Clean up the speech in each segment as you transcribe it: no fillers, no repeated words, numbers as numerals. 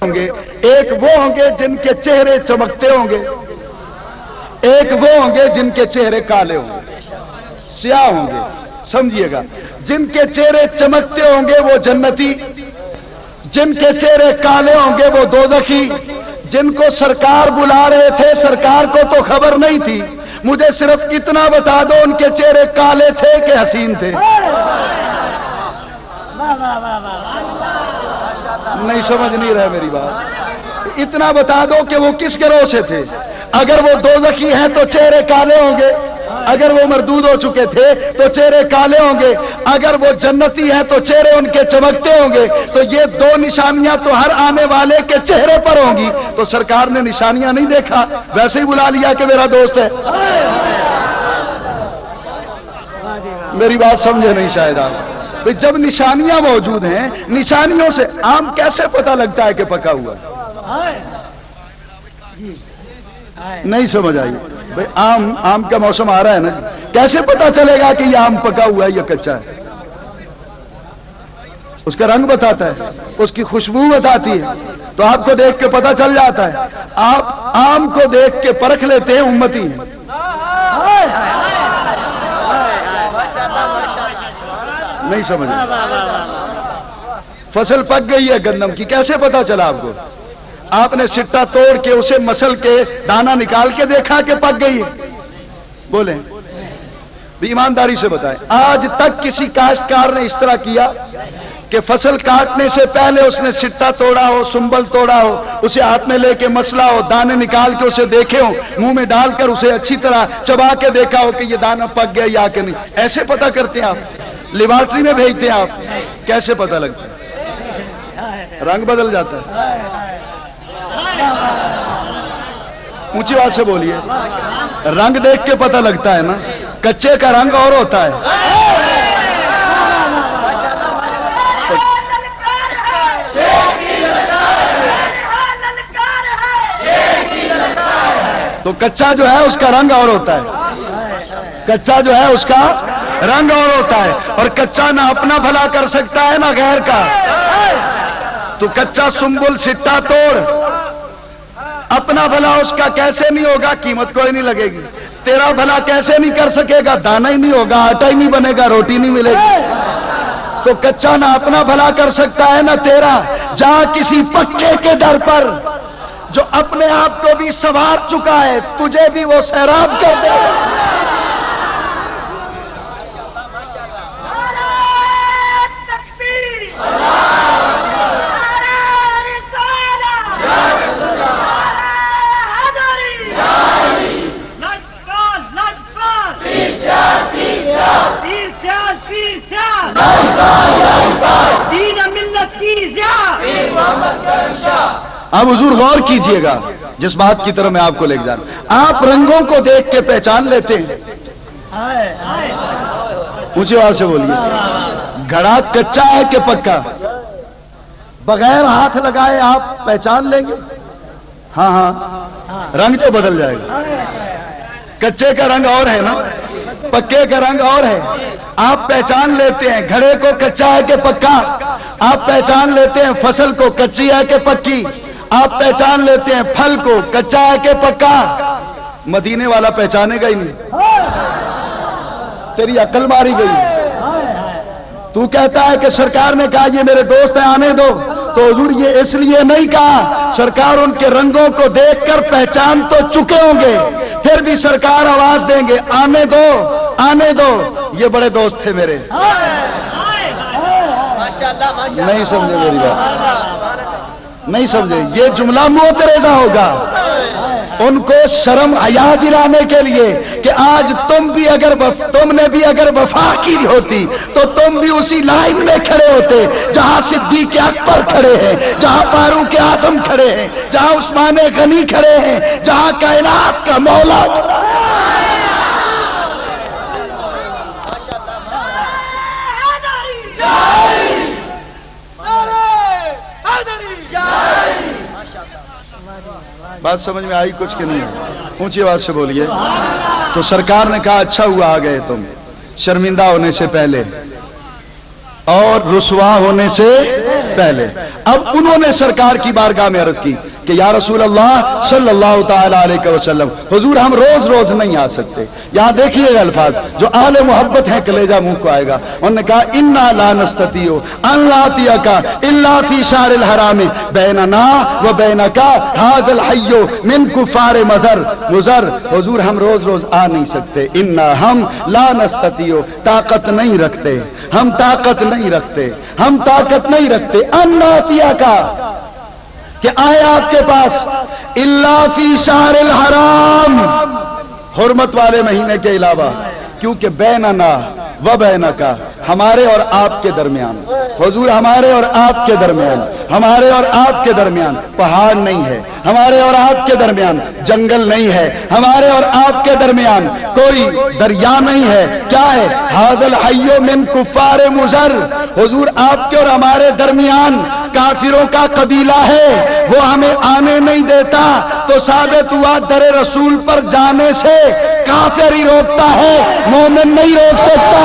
ہوں گے، ایک وہ ہوں گے جن کے چہرے چمکتے ہوں گے، ایک وہ ہوں گے جن کے چہرے کالے ہوں گے، سیاہ ہوں گے. سمجھیے گا، جن کے چہرے چمکتے ہوں گے وہ جنتی، جن کے چہرے کالے ہوں گے وہ دوزخی. جن کو سرکار بلا رہے تھے سرکار کو تو خبر نہیں تھی، مجھے صرف اتنا بتا دو ان کے چہرے کالے تھے کہ حسین تھے؟ نہیں سمجھ نہیں رہے میری بات. اتنا بتا دو کہ وہ کس گروہ سے تھے. اگر وہ دوزخی ہیں تو چہرے کالے ہوں گے، اگر وہ مردود ہو چکے تھے تو چہرے کالے ہوں گے، اگر وہ جنتی ہیں تو چہرے ان کے چمکتے ہوں گے. تو یہ دو نشانیاں تو ہر آنے والے کے چہرے پر ہوں گی. تو سرکار نے نشانیاں نہیں دیکھا، ویسے ہی بلا لیا کہ میرا دوست ہے. میری بات سمجھے نہیں شاید آپ. جب نشانیاں موجود ہیں، نشانیوں سے آم کیسے پتہ لگتا ہے کہ پکا ہوا ہے؟ نہیں سمجھ آئی بھائی. آم کا موسم آ رہا ہے نا، کیسے پتا چلے گا کہ یہ آم پکا ہوا ہے یا کچا ہے؟ اس کا رنگ بتاتا ہے، اس کی خوشبو بتاتی ہے، تو آپ کو دیکھ کے پتا چل جاتا ہے. آپ آم کو دیکھ کے پرکھ لیتے ہیں امتی ہیں. نہیں سمجھ. فصل پک گئی ہے گندم کی، کیسے پتا چلا آپ کو؟ آپ نے سٹا توڑ کے اسے مسل کے دانا نکال کے دیکھا کہ پک گئی ہے؟ بولیں ایمانداری سے بتائیں. آج تک کسی کاشتکار نے اس طرح کیا کہ فصل کاٹنے سے پہلے اس نے سٹا توڑا ہو، سنبل توڑا ہو، اسے ہاتھ میں لے کے مسلا ہو، دانے نکال کے اسے دیکھے ہو، منہ میں ڈال کر اسے اچھی طرح چبا کے دیکھا ہو کہ یہ دانا پک گیا یا کہ نہیں؟ ایسے پتا کرتے ہیں آپ؟ لیبارٹری میں بھیجتے ہیں آپ؟ کیسے پتا لگتا ہے؟ رنگ بدل جاتا ہے. اونچی بات سے بولیے. رنگ دیکھ کے پتہ لگتا ہے نا، کچے کا رنگ اور ہوتا ہے. تو کچا جو ہے اس کا رنگ اور ہوتا ہے، کچا جو ہے اس کا رنگ اور ہوتا ہے. اور کچا نہ اپنا بھلا کر سکتا ہے نہ غیر کا. تو کچا سنبل سٹا توڑ، اپنا بھلا اس کا کیسے نہیں ہوگا؟ قیمت کوئی نہیں لگے گی. تیرا بھلا کیسے نہیں کر سکے گا؟ دانا ہی نہیں ہوگا، آٹا ہی نہیں بنے گا، روٹی نہیں ملے گی. تو کچا نہ اپنا بھلا کر سکتا ہے نہ تیرا. جہاں کسی پکے کے در پر جو اپنے آپ کو بھی سنوار چکا ہے تجھے بھی وہ سیراب کر دے گا. اب حضور غور کیجئے گا جس بات کی طرف میں آپ کو لے جا رہا ہوں. آپ رنگوں کو دیکھ کے پہچان لیتے ہیں. اونچی آواز سے بولیے. گھڑا کچا ہے کہ پکا؟ بغیر ہاتھ لگائے آپ پہچان لیں گے. ہاں ہاں، رنگ تو بدل جائے گا. کچے کا رنگ اور ہے نا، پکے کا رنگ اور ہے. آپ پہچان لیتے ہیں گھڑے کو کچا ہے کہ پکا. آپ پہچان لیتے ہیں فصل کو کچی ہے کہ پکی. آپ پہچان لیتے ہیں پھل کو کچا ہے کہ پکا. مدینے والا پہچانے گا ہی نہیں. تیری عقل ماری گئی. تو کہتا ہے کہ سرکار نے کہا یہ میرے دوست ہیں آنے دو، تو حضور یہ اس لیے نہیں کہا. سرکار ان کے رنگوں کو دیکھ کر پہچان تو چکے ہوں گے، پھر بھی سرکار آواز دیں گے آنے دو آنے دو، یہ بڑے دوست تھے میرے. نہیں سمجھے میری بات؟ نہیں سمجھے. یہ جملہ معترضہ ہوگا ان کو شرم حیا دلانے کے لیے کہ آج تم نے بھی اگر وفا کی ہوتی تو تم بھی اسی لائن میں کھڑے ہوتے جہاں صدیق اکبر کھڑے ہیں، جہاں فاروق اعظم کھڑے ہیں، جہاں عثمان غنی کھڑے ہیں، جہاں کائنات کا مولا. بات سمجھ میں آئی کچھ کہ نہیں؟ اونچی آواز سے بولیے. تو سرکار نے کہا اچھا ہوا آ گئے تم شرمندہ ہونے سے پہلے. اور رسوا ہونے سے پہلے۔ اب انہوں نے سرکار کی بارگاہ میں عرض کی کہ یا رسول اللہ صلی اللہ تعالی علیہ وسلم، حضور ہم روز روز نہیں آ سکتے۔ یہاں دیکھیے الفاظ جو اہل محبت ہیں، کلیجہ منہ کو آئے گا۔ انہوں نے کہا انا لا نستطيع ان ناتيك الا في شهر الحرام بيننا وبينك هذا الحي من كفار مضر۔ حضور ہم روز روز آ نہیں سکتے، انا ہم لا نستطيع طاقت نہیں رکھتے، ہم طاقت نہیں رکھتے، ہم طاقت نہیں رکھتے ان ناتيك کہ آئے آپ کے پاس الا فی شہر الحرام، حرمت والے مہینے کے علاوہ، کیونکہ بیننا و بینکا، ہمارے اور آپ کے درمیان، حضور ہمارے اور آپ کے درمیان، ہمارے اور آپ کے درمیان پہاڑ نہیں ہے، ہمارے اور آپ کے درمیان جنگل نہیں ہے، ہمارے اور آپ کے درمیان کوئی دریا نہیں ہے۔ کیا ہے؟ ھذا الحی من کفار مضر، حضور آپ کے اور ہمارے درمیان کافروں کا قبیلہ ہے، وہ ہمیں آنے نہیں دیتا، تو ثابت ہوا در رسول پر جانے سے کافر ہی روکتا ہے، مومن نہیں روک سکتا۔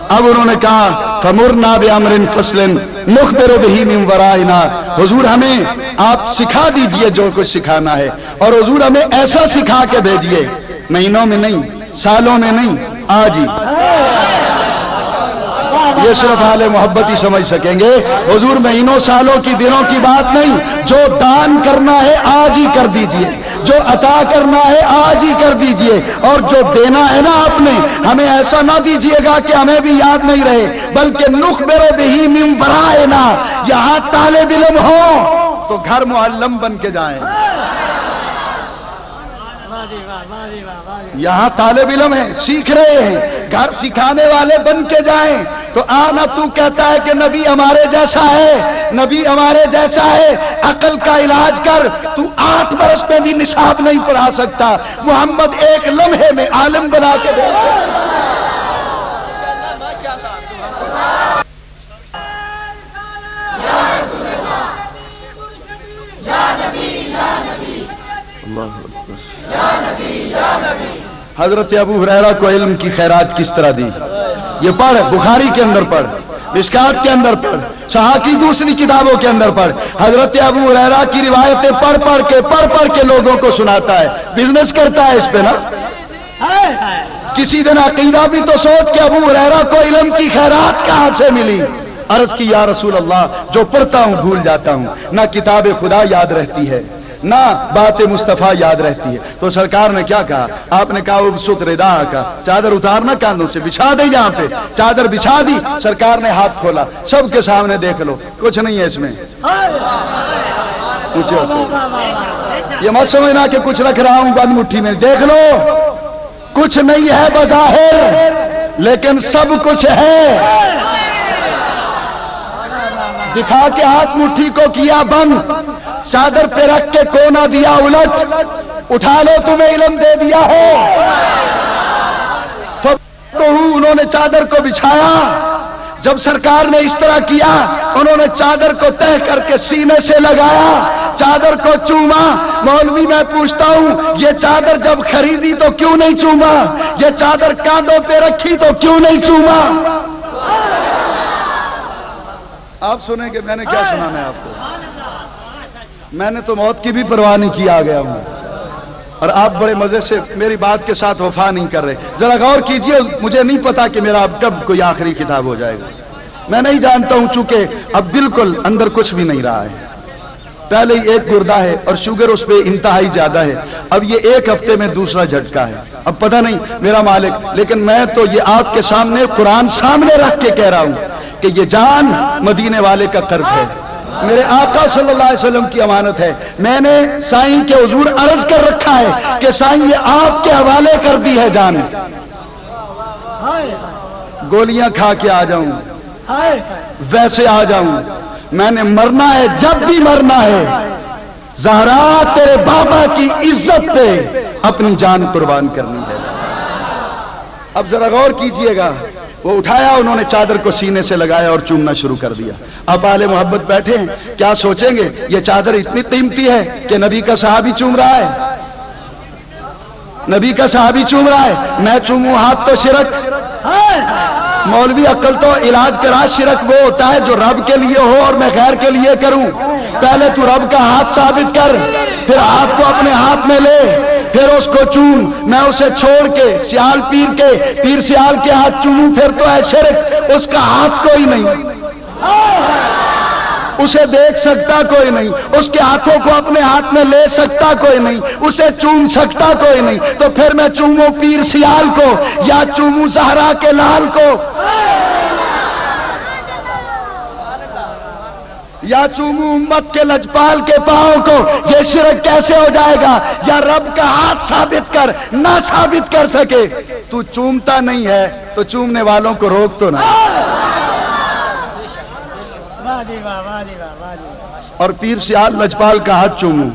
اب انہوں نے کہا فمرنا بامر فصل نخبر به من ورائنا، حضور ہمیں آپ سکھا دیجئے جو کچھ سکھانا ہے، اور حضور ہمیں ایسا سکھا کے بھیجئے، مہینوں میں نہیں، سالوں میں نہیں، آج ہی۔ یہ صرف اہل محبت ہی سمجھ سکیں گے، حضور مہینوں سالوں کی دنوں کی بات نہیں، جو دان کرنا ہے آج ہی کر دیجئے، جو عطا کرنا ہے آج ہی کر دیجئے، اور جو دینا ہے نا آپ نے، ہمیں ایسا نہ دیجئے گا کہ ہمیں بھی یاد نہیں رہے، بلکہ نخبر بہ من ورائنا، یہاں طالب علم ہو تو گھر معلم بن کے جائیں، یہاں طالب علم ہیں، سیکھ رہے ہیں، گھر سکھانے والے بن کے جائیں۔ تو آنا تو کہتا ہے کہ نبی ہمارے جیسا ہے، نبی ہمارے جیسا ہے، عقل کا علاج کر، تو 8 برس میں بھی نصاب نہیں پڑھا سکتا، محمد ایک لمحے میں عالم بنا کے دے۔ حضرت ابو ہریرہ کو علم کی خیرات کس طرح دی، یہ پڑھ، بخاری کے اندر پڑھ، مشکات کے اندر پڑھ، صحاح کی دوسری کتابوں کے اندر پڑھ، حضرت ابو ہریرہ کی روایتیں پڑھ پڑھ کے لوگوں کو سناتا ہے، بزنس کرتا ہے اس پہ نا۔ کسی دن عقیدہ بھی تو سوچ کہ ابو ہریرہ کو علم کی خیرات کہاں سے ملی۔ عرض کی یا رسول اللہ، جو پڑھتا ہوں بھول جاتا ہوں، نہ کتاب خدا یاد رہتی ہے، نہ بات مصطفیٰ یاد رہتی ہے۔ تو سرکار نے کیا کہا؟ آپ نے کہا ابسط ردا کا، چادر اتارنا کاندھوں سے، بچھا دے یہاں پہ، چادر بچھا دی، سرکار نے ہاتھ کھولا، سب کے سامنے دیکھ لو، کچھ نہیں ہے اس میں، پوچھو سے یہ مت سمجھنا کہ کچھ رکھ رہا ہوں بند مٹھی میں، دیکھ لو کچھ نہیں ہے بظاہر، لیکن سب کچھ ہے۔ دکھا کے ہاتھ مٹھی کو کیا بند، چادر پہ رکھ کے کونا دیا الٹ، اٹھا لو تمہیں علم دے دیا ہے۔ انہوں نے چادر کو بچھایا، جب سرکار نے اس طرح کیا، انہوں نے چادر کو تہ کر کے سینے سے لگایا، چادر کو چوما۔ مولوی میں پوچھتا ہوں، یہ چادر جب خریدی تو کیوں نہیں چوما؟ یہ چادر کاندھوں پہ رکھی تو کیوں نہیں چوما؟ آپ سنیں گے میں نے کیا سنانا ہے آپ کو؟ میں نے تو موت کی بھی پرواہ نہیں کی، آ گیا ہوں، اور آپ بڑے مزے سے میری بات کے ساتھ وفا نہیں کر رہے۔ ذرا غور کیجئے، مجھے نہیں پتا کہ میرا اب کب کوئی آخری کتاب ہو جائے گا، میں نہیں جانتا ہوں، چونکہ اب بالکل اندر کچھ بھی نہیں رہا ہے۔ پہلے ہی ایک گردہ ہے اور شوگر اس پہ انتہائی زیادہ ہے، اب یہ 1 ہفتے میں دوسرا جھٹکا ہے، اب پتہ نہیں میرا مالک، لیکن میں تو یہ آپ کے سامنے قرآن سامنے رکھ کے کہہ رہا ہوں کہ یہ جان مدینے والے کا قرض ہے، میرے آقا صلی اللہ علیہ وسلم کی امانت ہے۔ میں نے سائیں کے حضور عرض کر رکھا ہے کہ سائیں یہ آپ کے حوالے کر دی ہے جان، گولیاں کھا کے آ جاؤں، ویسے آ جاؤں، میں نے مرنا ہے، جب بھی مرنا ہے، زہرا تیرے بابا کی عزت پہ اپنی جان قربان کرنی ہے۔ اب ذرا غور کیجئے گا، وہ اٹھایا, انہوں نے چادر کو سینے سے لگایا اور چومنا شروع کر دیا. اب اہل محبت بیٹھے ہیں, کیا سوچیں گے یہ چادر اتنی قیمتی ہے کہ نبی کا صحابی چوم رہا ہے, نبی کا صحابی چوم رہا ہے, میں چوموں ہاتھ تو شرک. مولوی عقل تو علاج کرا, شرک وہ ہوتا ہے جو رب کے لیے ہو اور میں غیر کے لیے کروں. پہلے تو رب کا ہاتھ ثابت کر, پھر ہاتھ کو اپنے ہاتھ میں لے, پھر اس کو چوم. میں اسے چھوڑ کے سیال پیر سیال کے ہاتھ چوموں پھر تو ہے شرک. اس کا ہاتھ کوئی نہیں, اسے دیکھ سکتا کوئی نہیں, اس کے ہاتھوں کو اپنے ہاتھ میں لے سکتا کوئی نہیں, اسے چوم سکتا کوئی نہیں. تو پھر میں چوموں پیر سیال کو یا چوموں زہرا کے لال کو یا چوموں امت کے لجپال کے پاؤں کو؟ یہ شرک کیسے ہو جائے گا؟ یا رب کا ہاتھ ثابت کر, نہ ثابت کر سکے تو چومتا نہیں ہے تو چومنے والوں کو روک تو نہ. اور پیر سیال لجپال کا ہاتھ چوموں,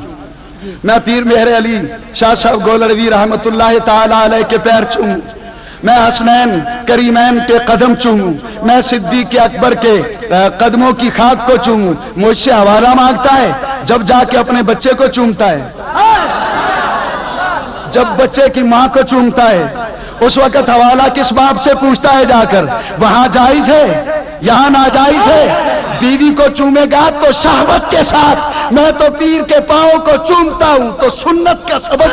میں پیر مہر علی شاہ صاحب گولروی رحمت اللہ تعالی علیہ کے پیر چوموں, میں حسنین کریمین کے قدم چوموں, میں صدیق اکبر کے قدموں کی خاک کو چوموں. مجھ سے حوالہ مانگتا ہے, جب جا کے اپنے بچے کو چومتا ہے, جب بچے کی ماں کو چومتا ہے, اس وقت حوالہ کس باپ سے پوچھتا ہے جا کر؟ وہاں جائز ہے, یہاں ناجائز ہے. بیوی کو چومے گا تو شہوت کے ساتھ, میں تو پیر کے پاؤں کو چومتا ہوں تو سنت کا سبق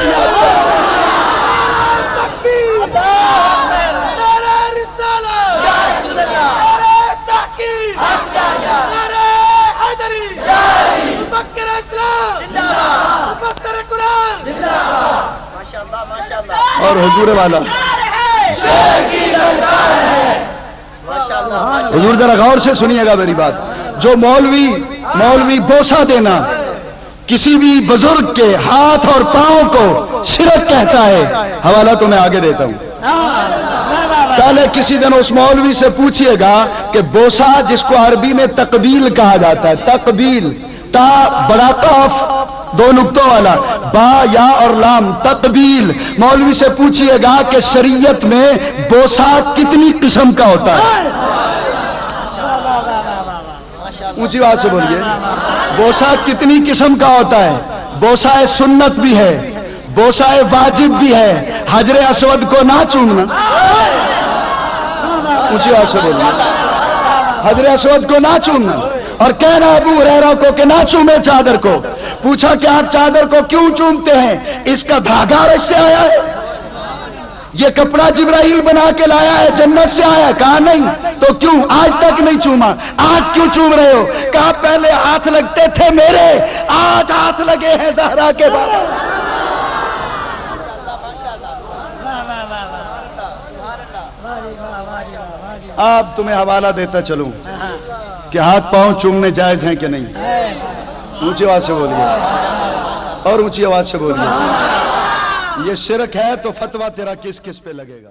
اور حضور والا. حضور ذرا غور سے سنیے گا میری بات. جو مولوی بوسہ دینا کسی بھی بزرگ کے ہاتھ اور پاؤں کو شرک کہتا ہے, حوالہ تو میں آگے دیتا ہوں. پہلے کسی دن اس مولوی سے پوچھئے گا کہ بوسہ جس کو عربی میں تقبیل کہا جاتا ہے, تقبیل, تا بڑا قاف دو نقطوں والا, با یا اور لام, تقبیل. مولوی سے پوچھئے گا کہ شریعت میں بوسہ کتنی قسم کا ہوتا ہے؟ اونچی بات سے بولیے, بوسہ کتنی قسم کا ہوتا ہے؟ بوسہ سنت بھی ہے, بوسہ واجب بھی ہے. حجر اسود کو نہ چومنا, اونچی بات سے بولیے, حجر اسود کو نہ چومنا. اور کہنا ابو ہریرہ کو کہ نہ چومے چادر کو. پوچھا کہ آپ چادر کو کیوں چومتے ہیں؟ اس کا دھاگا رش سے آیا ہے, یہ کپڑا جبرائیل بنا کے لایا ہے, جنت سے آیا ہے. کہا نہیں. تو کیوں آج تک نہیں چوما؟ آج کیوں چوم رہے ہو؟ کہا پہلے ہاتھ لگتے تھے میرے, آج ہاتھ لگے ہیں زہرا کے بعد. آپ تمہیں حوالہ دیتا چلوں کہ ہاتھ پاؤں چومنے جائز ہیں کہ نہیں. اونچی آواز سے بولیے, اور اونچی آواز سے بولیے. یہ شرک ہے تو فتویٰ تیرا کس کس پہ لگے گا؟